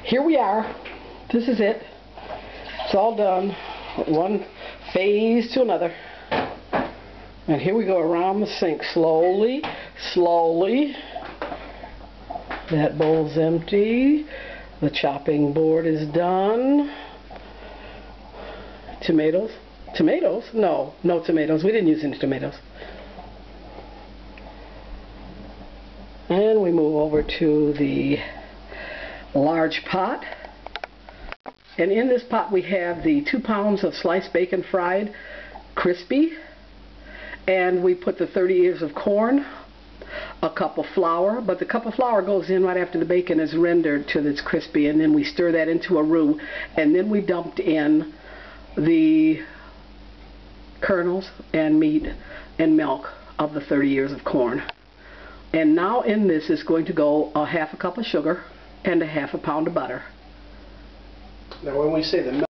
here we are. This is it. It's all done. One phase to another. And here we go around the sink slowly, slowly. That bowl's empty. The chopping board is done. Tomatoes? Tomatoes? No, no tomatoes. We didn't use any tomatoes. And we move over to the large pot. And in this pot we have the 2 pounds of sliced bacon fried, crispy. And we put the 30 ears of corn, a cup of flour, but the cup of flour goes in right after the bacon is rendered till it's crispy, and then we stir that into a roux, and then we dumped in the kernels and meat and milk of the 30 ears of corn. And now in this is going to go a half a cup of sugar and a half a pound of butter. Now when we say the milk